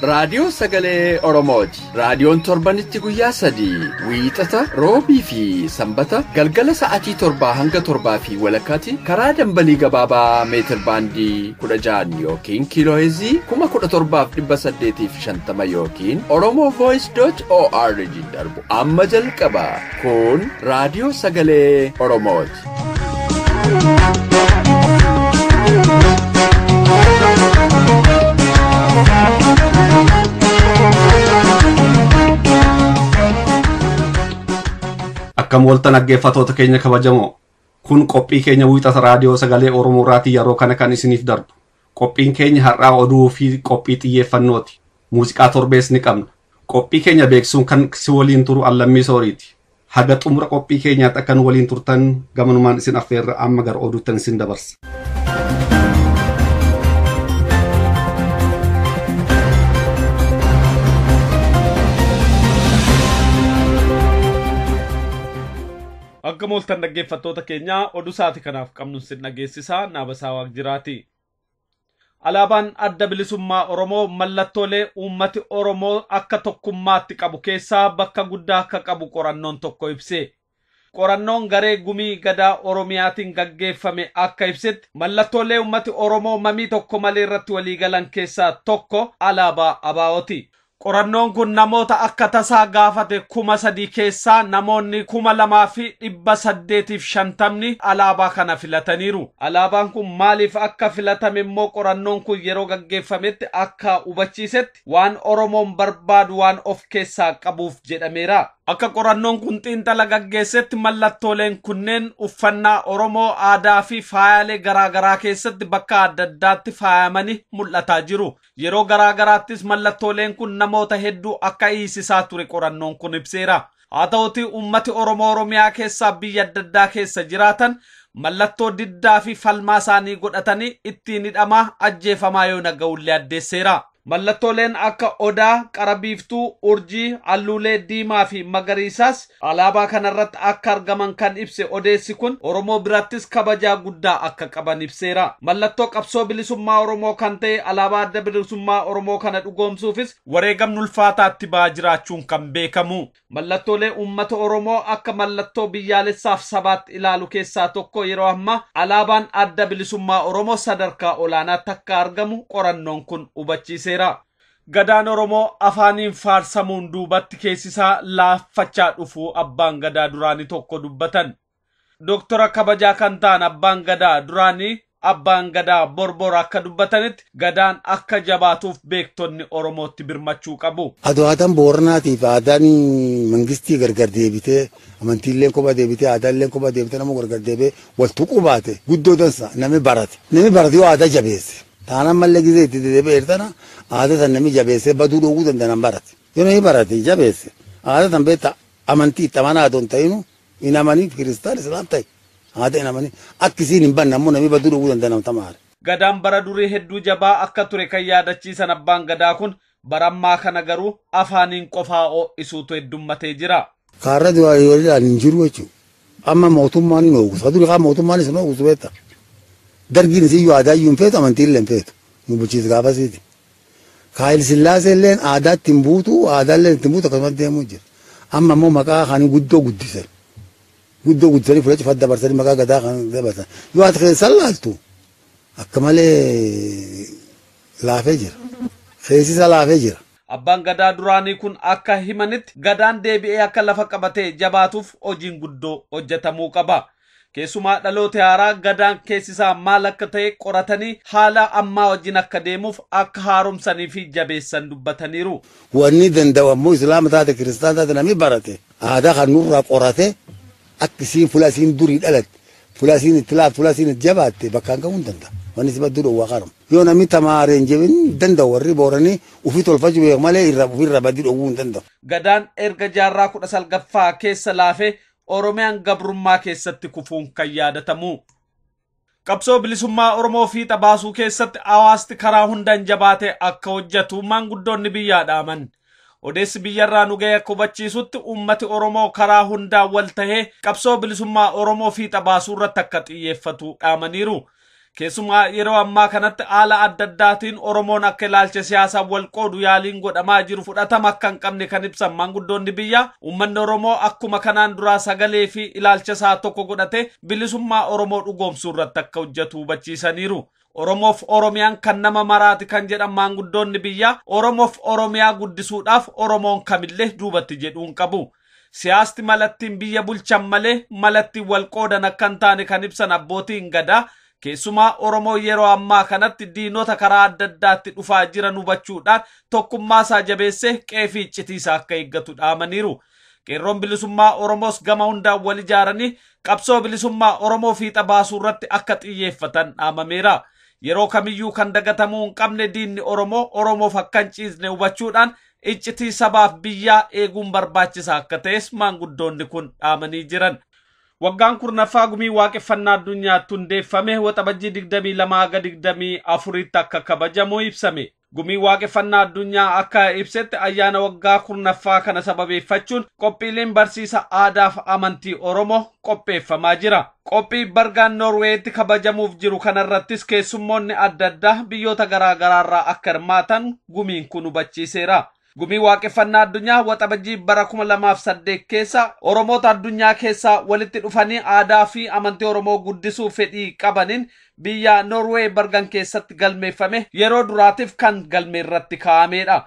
raadiyoo sagalee Oromooti. Raadiyoon torbanitti guyyaa 3 wiixata roobii fi sanbata galgala sa'aatii 7 hanga 7 fi walakkaatti karaa dambalii gabaabaa meetir baandii 16 yookiin kiilooheezii 17,850 yookiin oromovoice.org darbu amma jalqaba. Kun raadiyoo sagalee Oromooti. Akkam waltan dhaggeeffattoota keenya kabajamoo. Kun qophii keenya wiixata raadiyoo sagalee Oromoo irraatii yeroo kana kan isiniif darbu. Qophiin keenya har'aa oduu fi qophii xiyyeeffannooti. Muuziqaa torbees ni qabna. Qophii keenya beeksisuun kan si waliin turu Allammii Sooriiti. Haga xumura qophii keenyaatti akka nu waliin turtan gamanumaan isin affeerra amma gara oduuttan isin dabarsa. Akka mooltan dhaggeeffattoota keenya oduu saati kanaaf qabnu sin dhageessisaa Naabasaa Waaqjiraati. Alaabaan adda bilisummaa Oromoo mallattoolee uummati Oromoo akka tokkummaatti qabu keessaa bakka guddaa akka qabu qorannoon tokko ibse. Qorannoon garee gumii gadaa Oromiyaatiin gaggeeffame akka ibsetti mallattoolee uummati Oromoo mamii tokko malee irratti waliigalan keessaa tokko alaabaa ABO'ti. Qorannoon kun namoota akka tasaa gaafate 3,000 keessaa namoonni 2,850 alaabaa kana filataniiru. Alaabaan kun maaliif akka filatame immoo qorannoon kun yeroo gaggeeffametti akka hubachiisetti waan Oromoon barbaadu waan of keessaa qabuuf jedhameera. Akka qorannoon kun xiinxala gaggeessetti mallattooleen kunneen uffannaa Oromoo aadaa fi faayaalee garaagaraa keessatti bakka adda addaatti faayamanii mul'ataa jiru. Yeroo garaagaraattis mallattooleen kun namoota hedduu akka hiisisaa ture qorannoon kun ibseera. Haa ta'uti uummati Oromoo Oromiyaa keessaa biyya adda addaa keessa jiraatan mallattoo diddaa fi falmaa isaanii godhatanii ittiin hidhamaa ajjeefamaa yoo naga'ullee addeesseera. Mallattooleen akka odaa, qarabiiftuu, urjii, alluulee diimaa fi magariisaas alaabaa kanarratti akka argaman kan ibse odeessi kun Oromoo birattis kabajaa guddaa akka qaban ibseera. Mallattoo qabsoo bilisummaa Oromoo kan ta'e alaabaa adda bilisummaa Oromoo kana dhugoomsuufis wareegamni ulfaataatti ba'aa jiraachuun kan beekamu. Mallattoolee uummata Oromoo akka mallattoo biyyaalessaaf sabaatti ilaalu keessaa tokko yeroo ammaa alaabaan adda bilisummaa Oromoo sadarkaa olaanaatti akka argamu qorannoon kun hubachiise. Gadaan Oromoo afaaniin faarsamuun duubatti keessisaa laaffachaa dhufuu abbaan gadaa duraanii tokko dubbatan. Dooktora kabajaa kan ta'an abbaan gadaa duraanii abbaan gadaa borbor akka dubbatanitti gadaan akka jabaatuuf beektonni Oromootti birmachuu qabu. Aadaan Booranaatiif aadaan mangistii gargar deebitee amantiillee kophaa deebitee aadaallee kophaa deebitee nama gargar deebee waltuquu baate guddoo dansa namni barate yoo aadaa jabeesse. Taanaan mallee gisee itti deebi'eertana aadaa san namni jabeessee baduu dhowwuu danda'an barate. Yoo namni barate jabeesse aadaa san beektaa amantii itti amanaa adoo hin ta'inu hin amanii kiristaan islaam ta'e aadaa hin amanii akkisiin hin banne ammoo namni baduu dhowwuu danda'an tamaare. Gadaan bara durii hedduu jabaa akka ture kan yaadachiisan abbaan gadaa kun barammaa kana garuu afaaniin qofaa ho'isuutu heddummatee jira. Kaarra diwaan hin jiru jechuudha. Amma mootummaan hin oogusa. Durii kaan mootummaan hin oogusu beektaa. Dargiin isiyyuu aadaa iyyuu hin feetu amantiillee hin feetu nu bulchiisa gaafasiiti. Haayil Sillaasee illeen aadaatti hin buutu aadaallee ittiin buutu akkasumas deemuu jira. Amma immoo maqaa kan guddoo guddisan. Guddoo guddisanii fudhachuuf fadda dabarsanii maqaa gadaa kan dabarsan. Yoo ati keessan laaltu akka malee laafee jira. Keessisa laafee jira. Abbaan gadaa duraanii kun akka himanitti gadaan deebi'ee akka lafa qabatee jabaatuuf hojiin guddoo hojjetamuu qaba. Keessumaa dhaloota haaraa gadaan keessisaa maal akka ta'e qoratanii haala ammaa wajjin akka deemuuf akka haaromsanii fi jabeessan dubbataniiru. Wanni danda'amu islaama taate kiristaan taate namni barate aadaa kan nurraa qorate akkisiin fuula isiin durii dhalatte fuula isiin itti laafte fuula isiin itti jabaatte bakkaan ga'uu hin danda'a. Wanni si badduu dhowwaa qaram. Yoo namni tamaaree hin jebin danda'u warri booranii ufii tolfachuu beeku malee ofirra baddii dhowwuu hin danda'u. Gadaan erga jaarraa 19ffaa keessa laafee Oromiyaan gabrummaa keessatti kufuun kan yaadatamu. Qabsoo bilisummaa Oromoo fiixa baasuu keessatti hawaasti karaa hundaan jabaatee akka hojjetu maanguddoonni biyyaa dhaaman. Odeessi biyyarraa nu ga'e akka hubachiisutti uummati Oromoo karaa hundaan wal tahee qabsoo bilisummaa Oromoo fiixa baasuu irratti akka xiyyeeffatu dhaamaniiru. Keessumaa yeroo ammaa kanatti haala adda addaatiin Oromoon akka ilaalcha siyaasaa wal qoodu yaaliin godhamaa jiru fudhatama akka hin qabne kan ibsan maanguddoonni biyyaa uummanni Oromoo akkuma kanaan duraa sagalee fi ilaalcha isaa tokko godhate bilisummaa Oromoo dhugoomsuu irratti akka hojjetu hubachiisaniiru. Oromoof Oromiyaan kan nama maraati kan jedhan maanguddoonni biyyaa Oromoof Oromiyaa guddisuudhaaf Oromoon kamillee duubatti jedhuun qabu. Siyaasti malattiin biyya bulchan malee malattiin wal qoodan akka hin taane kan ibsan abbootiin gadaa keessumaa Oromoo yeroo ammaa kanatti diinota karaa adda addaatti dhufaa jiran hubachuudhaan tokkummaa isaa jabeessee qeefii iccitiisaa akka eeggatu dhaamaniiru. Qeerroon bilisummaa Oromoos gama hundaan wal ijaaranii qabsoo bilisummaa Oromoo fiixa baasuu irratti akka xiyyeeffatan dhaamameera. Yeroo kamiyyuu kan dagatamuu hin qabne diinni Oromoo Oromoof akka hin ciisne hubachuudhaan iccitii sabaaf biyyaa eeguun barbaachisaa akka ta'es maanguddoonni kun dhaamanii jiran. Waggaan kurnaffaa gumii waaqeffannaa addunyaatti hundeeffame waxabajjii 22-24 akka kabajamu ibsame. Gumii waaqeffannaa addunyaa akka ibsetti ayyaana waggaa kurnaffaa kana sababeeffachuun qophiileen barsiisa aadaa fi amantii Oromoo qopheeffamaa jira. Qophii bargaan Noorweetti kabajamuuf jiru kanarrattis keessummoonni adda addaa biyyoota garaa garaarraa akka hirmaatan gumiin kun hubachiiseera. Gumii waaqeffannaa addunyaa waxabajjii bara 2008 keessa Oromoota addunyaa keessaa walitti dhufanii aadaa fi amantii Oromoo guddisuu fedhii qabaniin biyya Norway bargan keessatti galmeeffame yeroo duraatiif kan galmee irratti kaa'amedha.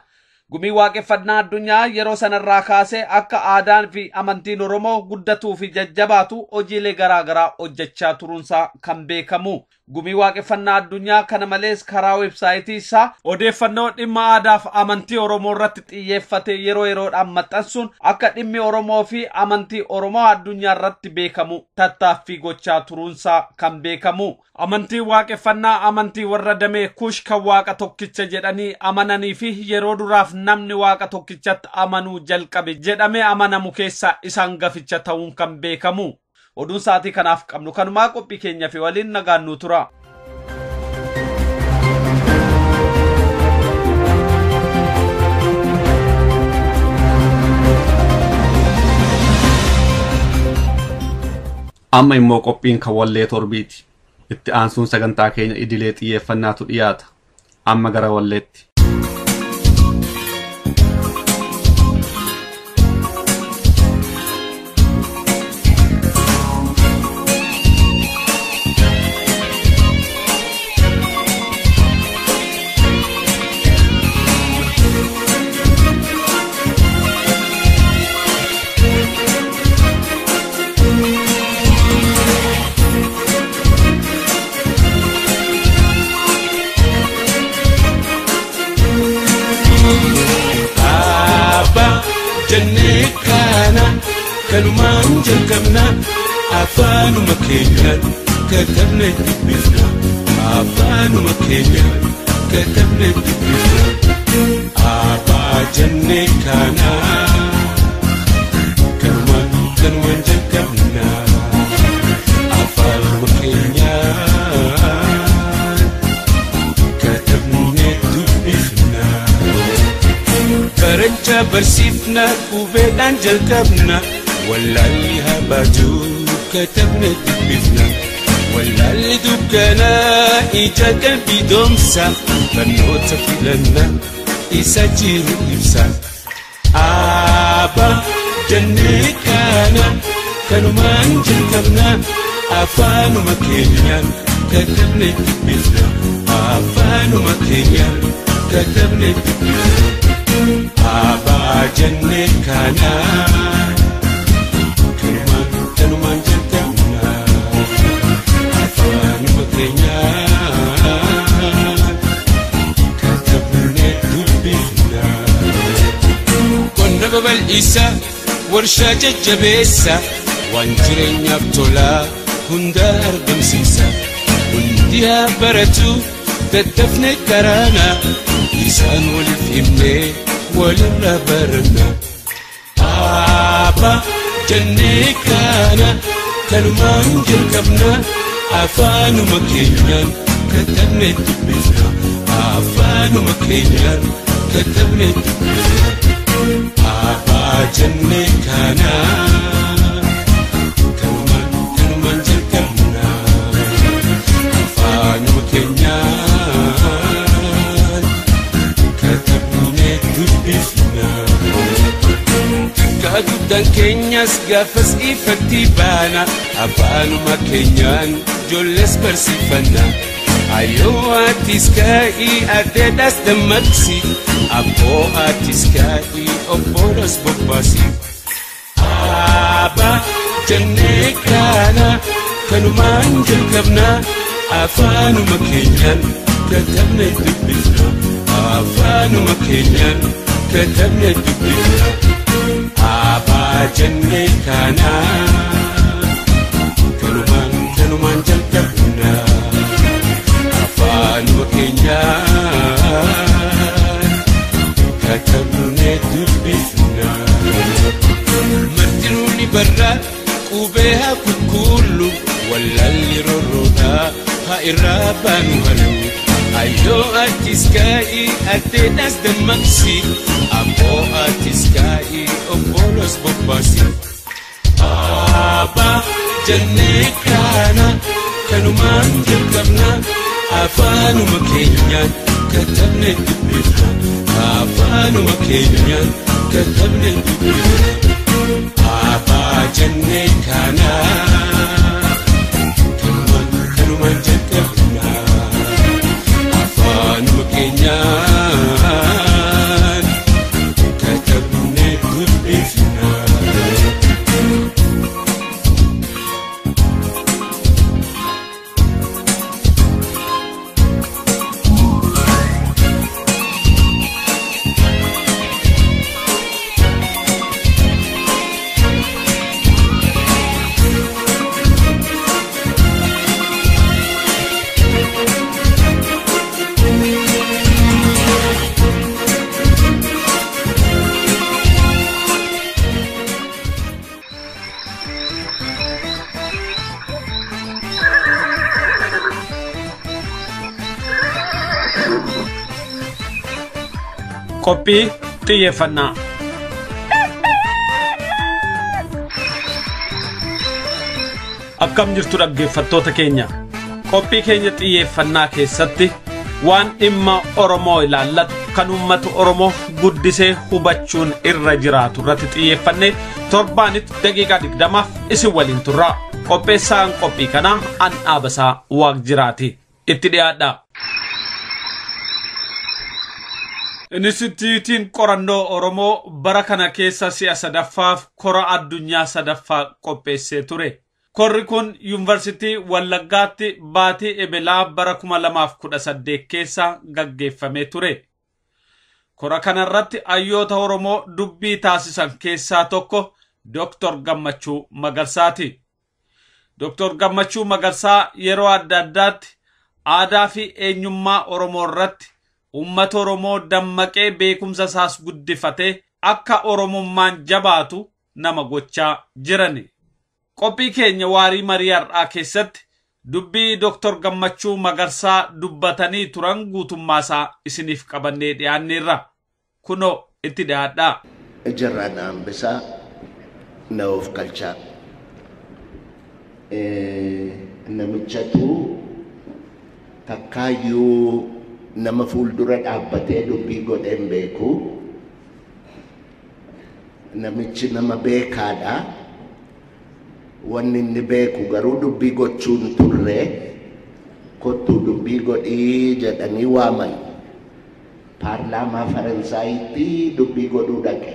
Gumii waaqeffannaa addunyaa yeroo sanarraa kaasee akka aadaan fi amantiin Oromoo guddatuu fi jajjabaatu hojiilee garaa garaa hojjechaa turuunsaa kan beekamu. Gumii waaqeffannaa addunyaa kana malees karaa websaayitii isaa odeeffannoo dhimma aadaa fi amantii Oromoo irratti xiyyeeffate yeroo yeroodhaan maxxansuun akka dhimmi Oromoo fi amantii Oromoo addunyaa irratti beekamu tattaaffii gochaa turuunsaa kan beekamu. Amantii waaqeffannaa amantii warra damee kush kan waaqa tokkicha jedhanii amananii fi yeroo duraaf namni waaqa tokkichatti amanuu jalqabe jedhamee amanamu keessaa isaan gaficha ta'uun kan beekamu. Oduun sa'aatii kanaaf qabnu kanumaa qophii keenya fi waliin nagaannuu tura. Amma immoo qophiin kan wallee torbiiti. Itti aansuun sagantaa keenya idilee xiyyeeffannaatu dhiyaata. Amma gara walleetti. kanumaan jalqabna afaanuma keenyaan katabne dubbifna afaanuma keenyaan katabne dubbifna abaa jennee kana kanumaan jalqabna afaanuma keenyaan katabne dubbifna baracha barsiifna qubeedhaan jalqabna واللي هبجو كتبنا دبنا واللي دكنا إجا قلبي دومسا بنوت في لنا إساجير إفسا آبا جنة كانوا ما نجلبنا أفانو مكينيان كتبنا دبنا أفانو مكينيان كتبنا دبنا آبا جنة كانا isa warshaa jajjabeessa waan jireenyaaf tolaa hunda argamsiisa hundi haa baratu daddafne karaana isaan waliif himnee walirra baranna abbaa jennee kana kanumaan jalqabna afaanuma keenyaan katabne dubbifna afaanuma keenyaan katabne dubbifna jenne kana kanuman jalqabna afaan keenyas gaafas ifatti baana afaanuma keenyaan ijoolles barsiifanna ayoo atis kaa'ii addeedhaas dammaqsi abboo atis kaa'ii obbolos bobbaasi Aba jennee kana kanumaan jalqabna afaanuma keenyaan katabne dubbifna afaanuma keenyaan katabne dubbifna Aba jennee kana kanumaan jalqabna afaanuma keenyaan katabne dubbifna Martinuni barra qubee haa kulkullu wallalli rorroodhaa haa irraa baanu halu Ayyoo atis kaa'ii addeedhaas dammaqsi abboo atis kaa'ii obbolos bobbaasi Aba jennee kana kanumaan jalqabna afaanuma keenyaan katabne dubbifna afaanuma keenyaan katabne dubbifna Aba jennee kana kanumaan jalqabna afaanuma keenyaan katabne dubbifna Qophii xiyyeeffannaa akkam jirtu dhaggeeffattoota keenya qophii keenya xiyyeeffannaa keessatti waan dhimma Oromoo ilaallatu kan uummata Oromoo guddisee hubachuun irra jiraatu irratti xiyyeeffannee torbaanitti daqiiqaa 20 isin waliin turra qopheessaan qophii kanaa an dhaabasaa Waaqjiraati itti dhiyaadha Instituutiin qorannoo Oromoo bara kana keessa si'a sadaffaaf kora addunyaa sadaffaa qopheessee ture. Korri kun Yuunivarsiitii Wallaggaatti baatii Ebelaa bara 2018 keessa gaggeeffamee ture. Kora kanarratti hayyoota Oromoo dubbii taasisan keessaa tokko Dr. Gammachuu Magarsaati. Dr. Gammachuu Magarsaa yeroo adda addaatti aadaa fi eenyummaa Oromoo irratti Ummata Oromoo dammaqee beekumsa isaas guddifatee akka Oromummaan jabaatu nama gochaa jirani. Qophii keenya waarii marii har'aa keessatti dubbii Dr. Gammachuu Magarsaa dubbatanii turan guutummaasaa isiniif qabannee dhiyaanneerra. Kunoo itti dhiyaadhaa. Jarraan Ambisaa na of galchaa. Namichatu takkaayyuu nama fuuldura dhaabbatee dubbii godheen beeku namichi nama beekaadha wanni inni beeku garuu dubbii gochuun turre kottuu dubbii godhii jedhanii waaman paarlaamaa Faransaayitti dubbii godhuu dhaqe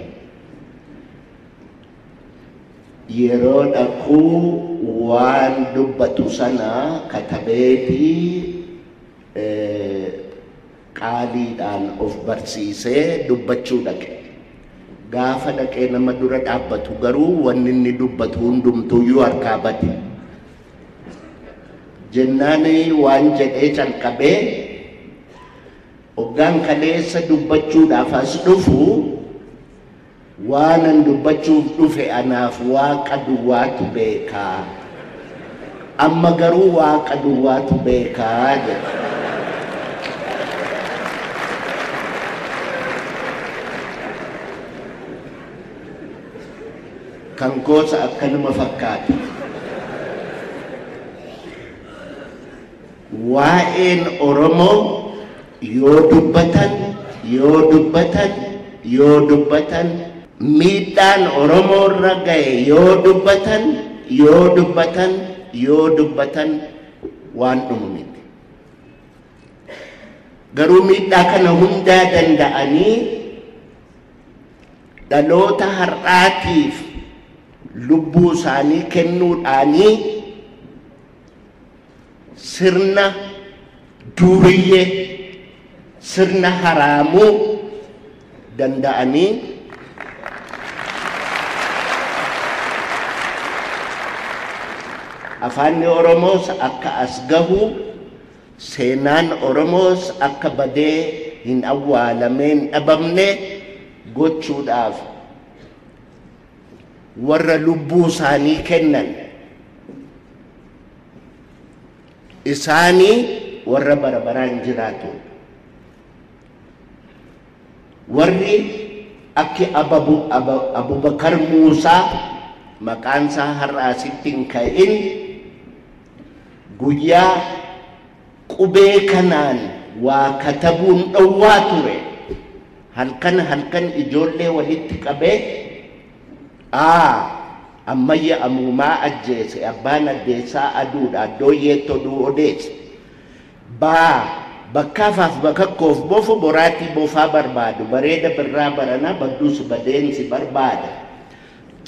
yeroo dhaquu waan dubbatu sana katabeetii qaaliidhaan of barsiisee dubbachuu dhaqe. Gaafa dhaqee nama dura dhaabbatu garuu wanni inni dubbatu hundumtuuyyuu harkaa bade. Jennaani waan jedhee calqabee hoggaan kaleessa dubbachuudhaaf as dhufu waanan dubbachuuf dhufe anaaf waaqa duwwaatu beekaa. Amma garuu waaqa duwwaatu beekaa jedhe. Kan gosa akkanuma fakkaata. Waa'een Oromoo yoo dubbatan miidhaan Oromoo irra ga'e yoo dubbatan waan dhumu miti. Garuu miidhaa kana hundaa danda'anii dhaloota har'aatiif lubbuu isaanii kennuudhaanii sirna duriyyee sirna haraamuu danda'anii afaanni Oromoos akka as gahu seenaan Oromoos akka badee hin awwaalameen dhabamne gochuudhaaf warra lubbuu isaanii kennan isaanii warra barabaraan jiraatu warri akki Abubakar Muusaa maqaan isaa har'a asitti hin ka'in guyyaa qubee kanaan waa katabuun dhowwaa ture halkan ijoollee walitti qabee ammayya amuumaa ajjeese abbaan addeessaa aduudha dooyyeettoo duu odeesse bakkaafaaf bakakkoof bofu boraatii bofaa barbaadu bareeda birraa barana badduus badeensi barbaada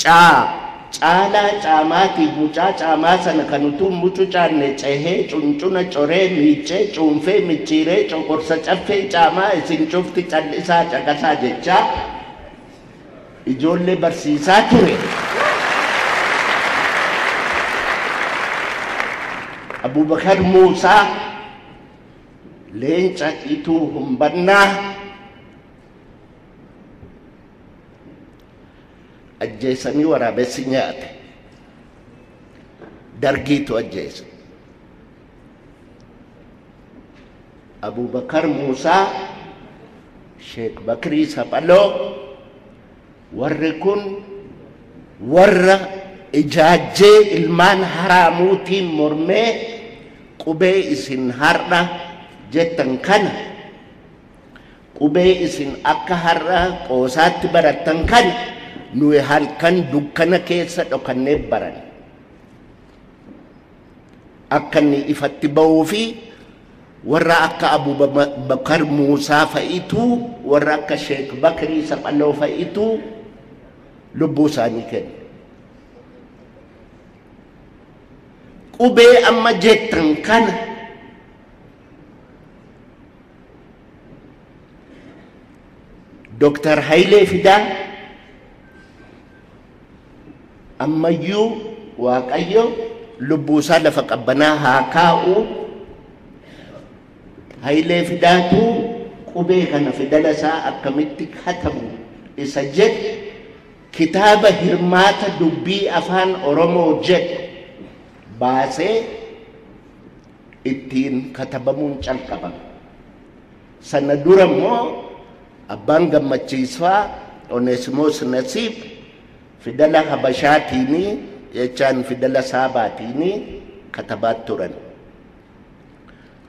caalaa caamaatiif mucaa caamaa sana kan utuu mucucaanne cehee cuncuna coree miicee cuunfee micciiree coqorsa caffee caamaa isin cufti callisaa caqasaa jechaa ijoollee barsiisaa ture. Abubakar Muusaa leenca ituu humbannaa ajjeesanii waraabessi nyaate dargiitu ajjeese. Abubakar Muusaa Sheekh Bakrii Saphaloo warri kun warra ijaajjee ilmaan haraamuutiin mormee qubee isin har'a jettan kana qubee isin akka har'a qoosaatti barattan kana nuyi halkan dukkana keessa dhokannee baran akka inni ifatti ba'uu fi warra akka Abubakar Muusaa fa'itu warra akka Sheekh Bakrii Saphaloo fa'itu lubbuu isaanii kenna. Qubee amma jettan kana Dr. Hayilee Fidaa ammayyuu Waaqayyo lubbuu isaa lafa qabbanaa haa kaa'u. Hayilee Fidaatu qubee kana fidala isaa akkamitti katabu isa jedhe kitaaba hirmaata dubbii afaan Oromoo jedhe baasee ittiin katabamuun calqabame. Sana dura immoo abbaan gammachiisfaa Oneesimoos Nasiib fidala Habashaatiini jechaan fidala Saabaatiini katabaat turan.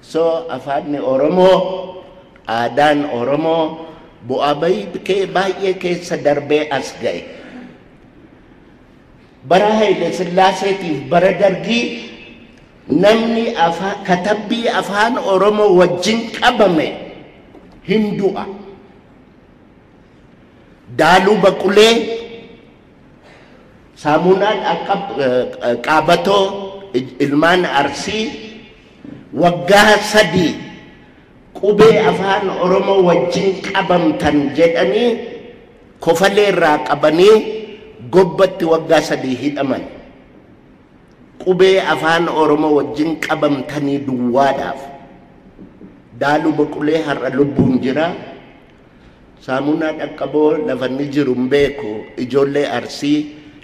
So afaanni Oromoo aadaan Oromoo bu'aa baay'ee keessa darbee as ga'e. Bara Haile Sillaaseetiif bara Dargii namni katabbii afaan Oromoo wajjin qabame hin du'a. Daaluu Baqulee Saamunaan akka Qaabatoo ilmaan Arsii waggaa 3 qubee afaan Oromoo wajjin qabamtan jedhanii kofalee irraa qabanii gobbatti waggaa 3 hidhaman. Qubee afaan Oromoo wajjin qabamtanii duwwaadhaaf. Daaluu Baqulee har'a lubbuun jira. Saamunaa Dhaqqaboo lafanni jiru hin beeku. Ijoollee Arsii,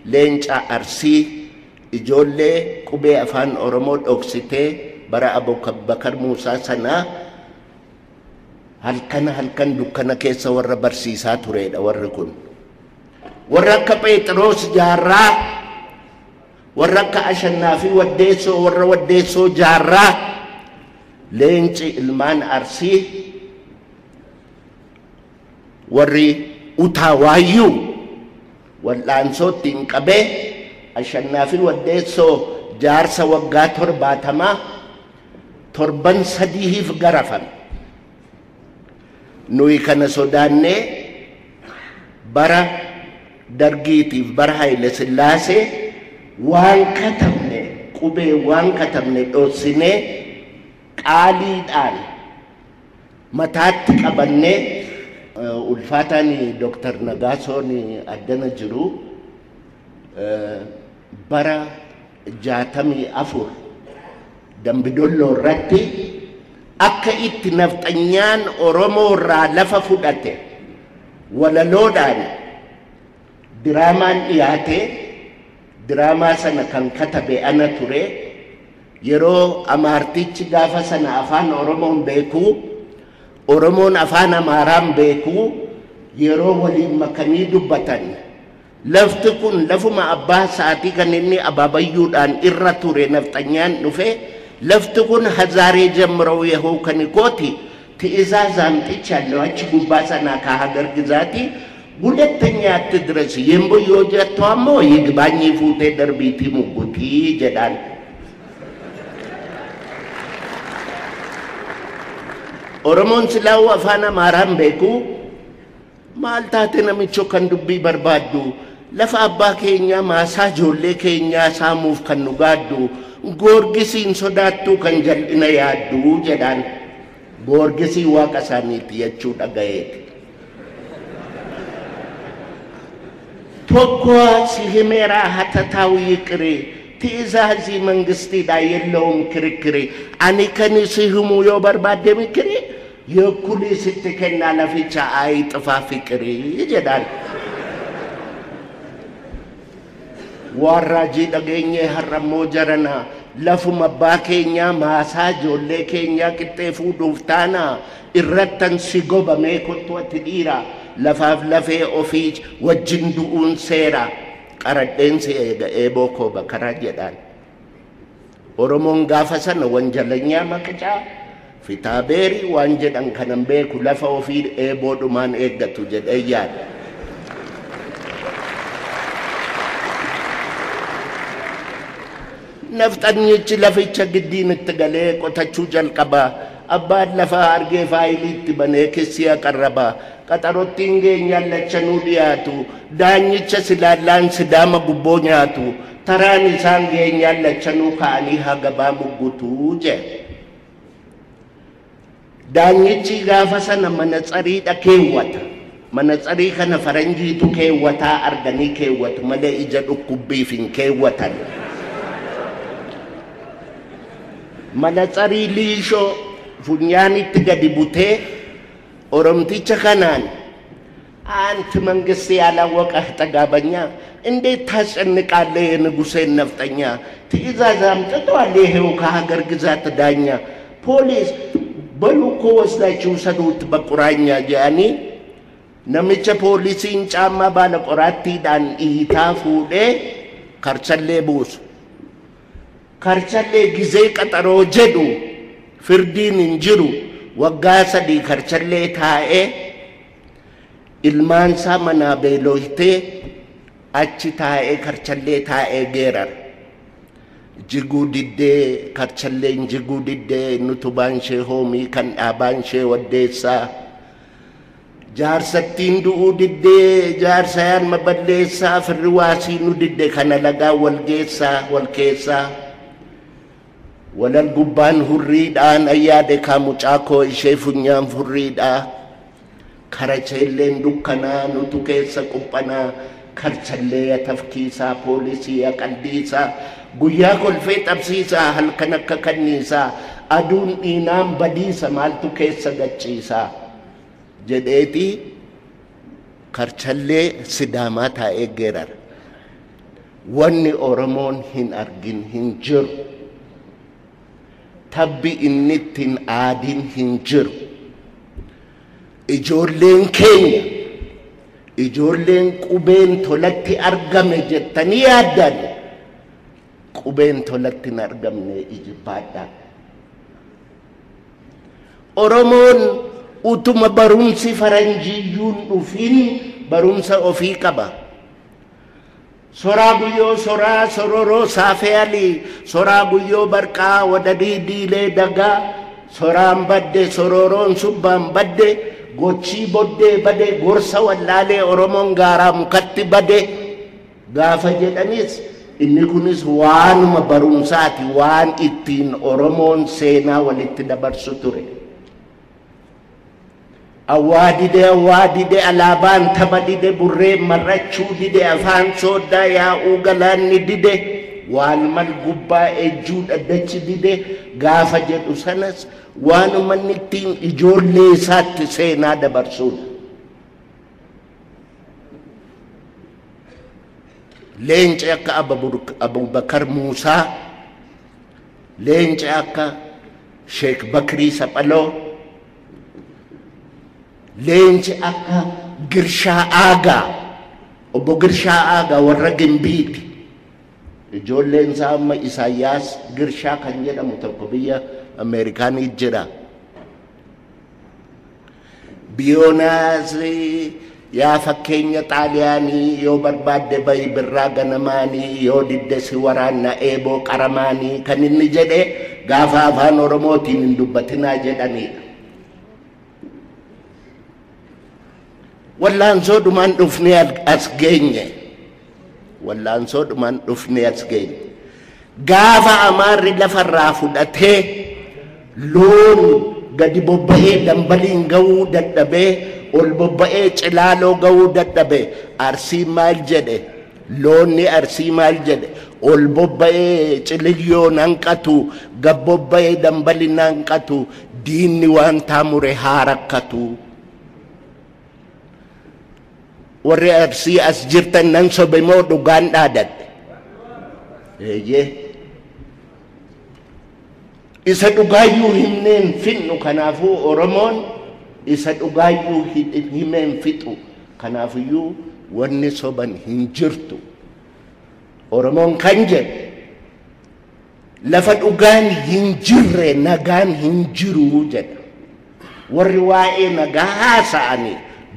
Leencaa Arsii, ijoollee qubee afaan Oromoo dhoksitee bara Abubakar Muusaa sanaa halkan dukkana keessa warra barsiisaa turedha warri kun. Warra akka Phexros Jaarraa, warra akka Ashannaa fi Waddeessoo, warra Waddeessoo Jaarraa, Leenci ilmaan Arsii, warri Utaawayyuu wal'aansootti hin qabee ashannaa fi waddeessoo jaarsa waggaa 70 torban 3 garafan nuyi kana sodaannee bara dargiitiif bara Haile Sillaasee waan katabne qubee waan katabne dhoossinee qaaliidhaan mataatti qabannee ulfaataan Dr. Nagaasoon addana jiru bara 64 Dambidolloo irratti akka itti nafxanyaan Oromoo irraa lafa fudhate walaloodhaan diraamaan dhiyaate diraamaa sana kan katabe ana ture yeroo amaartichi gaafa sana afaan Oromoon beeku Oromoon afaan Amaaraan beeku yeroo waliin makanii dubbatan lafti kun lafuma abbaa saatii kan inni abaabayyuudhaan irra ture nafxanyaan dhufe lafti kun hazaaree ጀምረው የሆው ከኒኮቲ ትእዛዝ አምጥቻለሁ አቺ ጉባሳና ከሀገር ግዛቲ ሁለተኛ አትድረስ የምቦዮ ጀቷሞ ይግባኝ ፉቴ ደርቢቲ ሙጉቲ ጀዳል ኦሮሞን ስላው አፋና ማራም ቤኩ ማልታተ ነምቾ ከንዱቢ በርባዱ ለፋ አባ ኬኛ ማሳ ጆሌ ኬኛ ሳሙፍ ከኑጋዱ ጎርጊሲን ሶዳቱ ከንጀልና ያዱ ጀዳን ጎርጊሲ ዋቀሳኒት የቹ ደጋየት ቶኳ ሲህሜራ ሀተታዊ ቅሬ ትእዛዚ መንግስቲ ዳየለውም ክርክሬ አኒ ከኒ ሲህሙ ዮ በርባደ ምክሬ የኩሊ ስትከና ለፍቻ አይ ጥፋ ፍቅሬ ጀዳን ዋራጂ ደገኘ ሀረሞ ጀረና ለፉም አባ ኬኛ ማሳ ጆሌ ኬኛ ቅጤፉ ዱፍታና ኢረተን ሲጎበሜ ኮቶት ዲራ ለፋፍ ለፌ ኦፊች ወጅን ዱኡን ሴራ ቀረዴን ኤቦኮ በከራ ጀዳን ኦሮሞን ጋፈሰን ወንጀለኛ መቅጫ ፊታቤሪ ዋንጀዳን ከነምቤኩ ለፈ ኦፊ ኤቦ ዱማን ኤገቱ ጀደያል ነፍጠኞች ለፍቻ ግዲን ትገሌ ቆተቹ ጀልቀባ አባድ ለፋ አርጌ ፋይሊት በኔ ክስ ያቀረባ ቀጠሮቲን ገኛለቸኑ ዲያቱ ዳኝቸ ስላላን ስዳመ ጉቦኛቱ ተራን ኢሳን ገኛለቸኑ ካኒ ሀገባ ሙጉቱ ጀ ዳኝቺ ጋፈሰነ መነጸሪ ደኬወታ መነጸሪ ከነ ፈረንጂቱ ኬወታ አርገኒ ኬወት መለ ኢጀዱ ኩቢፊን ኬወታን መነጸሪ ሊሾ ፉኛኒት ገዲቡቴ ኦሮምቲቸ ከናን አንተ መንግስት ያላወቀህ ጠጋበኛ እንዴት ታስጨንቃለ የንጉሴን ነፍጠኛ ትእዛዝ አምጥቷል ይሄው ከሀገር ግዛት ዳኛ ፖሊስ በሉኮ ወስዳችሁ ሰዱት በቁራኛ ጃኒ ነምቸ ፖሊሲን ጫማ ባለ ቆራቲ ዳን ኢታ ፉዴ ከርቸሌ ቡስ ከርቸሌ ጊዜ ቀጠሮ ጀዱ ፍርዲን እንጅሩ ወጋ ሰዲ ከርቸሌ ታኤ ኢልማንሳ መና ቤሎይቴ አቺ ታኤ ከርቸሌ ታኤ ጌረር ጅጉ ዲዴ ከርቸሌን ጅጉ ዲዴ ኑቱባንሼ ሆሚ ከንዳባንሼ ወዴሳ ጃርሰቲን ዱኡ ዲዴ ጃርሳያን መበሌሳ ፍርዋሲኑ ዲዴ ከነለጋ ወልጌሳ ወልኬሳ ወለል ጉባን ሁሪዳን አያዴ ካሙጫኮ ኢሼፉኛን ሁሪዳ ከረቸሌን ዱከና ኑቱ ኬሰ ቁጠና ከርቸሌ የተፍኪሳ ፖሊሲ ያቀልዲሳ ጉያ ኮልፌ ጠብሲሳ ሀልከነከ ከኒሳ አዱን ኢናም በዲሳ ማልቱ ኬሰ ገቺሳ ጀዴቲ ከርቸሌ ሲዳማ ታኤ ጌረር ወኒ ኦሮሞን ሂን አርጊን ሂን ጅሩ tabbi innittin aadin hin jiru ijoolleen keenya ijoolleen qubeen tolatti argame jettanii yaaddan qubeen tolatti hin argamne ijibbaadha oromoon utuma barumsi faranjiyyuun dhufin barumsa ofii qaba Soraa guyyoo soraa sororoo saafee alii soraa guyyoo barqaa wadadii diilee dagaa soraan badde sororoon subbaan badde gochii boddee bade gorsa wallaalee Oromoon gaaraa mukatti bade gaafa jedhanis inni kunis waanuma barumsaati waan ittiin Oromoon seenaa walitti dabarsu ture. Awwaadide alaabaan tapha dide burree marrachuu dide afaan sooddaa yaa'uu galaanni dide waalmal gubbaa ejjuu dhaddachi dide gaafa jedhu sanas waanuma inni ittiin ijoollee isaatti seenaa dabarsuudha. Leenci akka Abubakar Muusaa, leenci akka Sheek Bakrii Saphaloo, leenci akka Girshaa Aagaa, obbo Girshaa Aagaa warra Gimbiiti. Ijoolleen isaa amma Isaayyaas Girshaa kan jedhamu tokko biyya Ameerikaanii jira. Biyoonaas yaa fakkeenya Xaaliyaanii yoo barbaadde bayi birraa ganamaanii yoo didde si waraanna eeboo qaramaanii kan inni jedhe gaafa afaan Oromootiin hin dubbatinaa jedhanidha. Wallaansoo dhumaan dhufnee as geenye. Wallaansoo dhumaan dhufnee as geenye. Gaafa Amaarri lafarraa fudhatee loon gadi bobba'ee dambaliin ga'uu dadhabee ol bobba'ee cilaaloo ga'uu dadhabee Arsii maal jedhe? Loonni Arsii maal jedhe? Ol bobba'ee ciliyyoon hanqatu gad bobba'ee dambaliin hanqatu diinni waan taamure haa rakkatu. Warri Arsii as jirtan nan sobe moo dhugaan dhaadadhe? Eeyyee. Isa dhugaayyuu himneen finnu kanaafuu Oromoon isa dhugaayyuu himeen fixu kanaafiyyuu wanni soban hin jirtu. Oromoon kan jedhe lafa dhugaan hin jirre nagaan hin jiru jedha. Warri waa'ee nagaa haasa'anii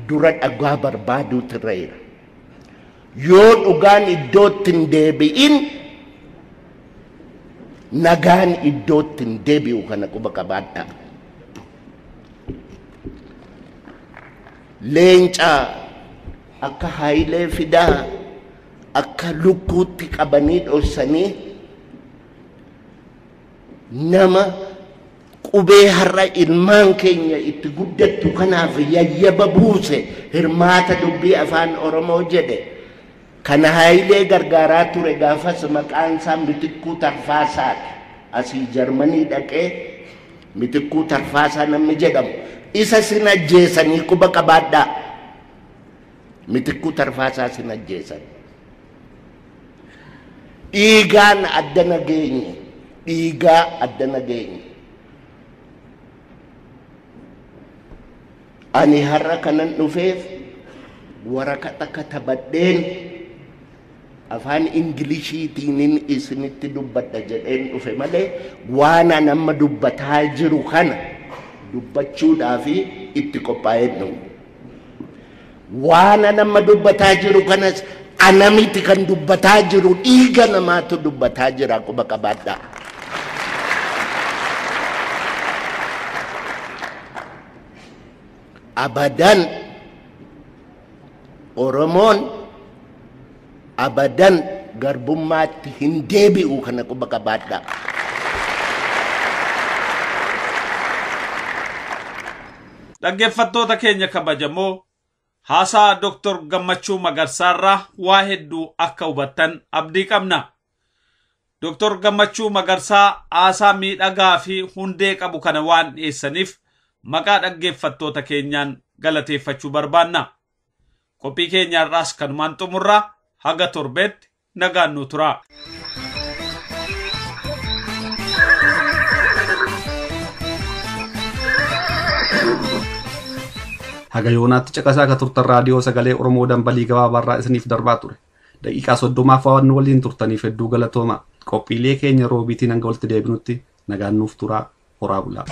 dura dhagaa barbaaduu tirreera. Yoo dhugaan iddootti hin deebi'in nagaan iddootti hin deebi'u kana quba qabaadhaa. Leenca akka Haayilee Fidaa akka lukkuutti qabanii dhoksanii nama qubee har'a ilmaan keenya itti guddattu kanaaf yayyaba buuse hirmaata dubbii afaan Oromoo jedhe kana Haayilee gargaaraa ture gaafas maqaan isaa Mitikkuu Tarfaasaati. Asii Jarmanii dhaqee Mitikkuu Tarfaasaa namni jedhamu isa sin ajjeesanii quba qabaadhaa. Mitikkuu Tarfaasaa sin ajjeesan. Dhiigaan adda nageenye, dhiigaa adda nageenye. Ani har'a kanan dhufeef waraqaa katabadheen afaan Ingiliishiitiin isinitti dubbadha jedheen dhufe malee waan an amma dubbataa jiru kana dubbachuudhaaf itti qophaa'ee dhufe. Waan an amma dubbataa jiru kanas anamiti kan dubbataa jiru dhiiga namaatu dubbataa jira quba qabaadhaa. Abadan Oromoon abadan garbummaatti hin deebi'u kana quba qabaadhaa. Dhaggeeffattoota keenya kabajamoo haasaa Dr. Gammachuu Magarsaarraa waa hedduu akka hubattan abdii qabna. Dr. Gammachuu Magarsaa haasaa miidhagaa fi hundee qabu kana waan dhiyeessaniif maqaa dhaggeeffattoota keenyaan galateeffachuu barbaanna. Qophii keenyaarraas kanumaan xumurraa haga torbeetti nagaan nu turaa. Haga yoonaatti caqasaa akka turtan raadiyoo sagalee Oromoo dambalii gabaabaarraa isiniif darbaa ture. Daqiiqaa 30 waan waliin turtaniif hedduu galatooma. Qophiilee keenya roobiitiin hanga walitti deebinutti nagaan nuuf turaa. Horaa bulaa.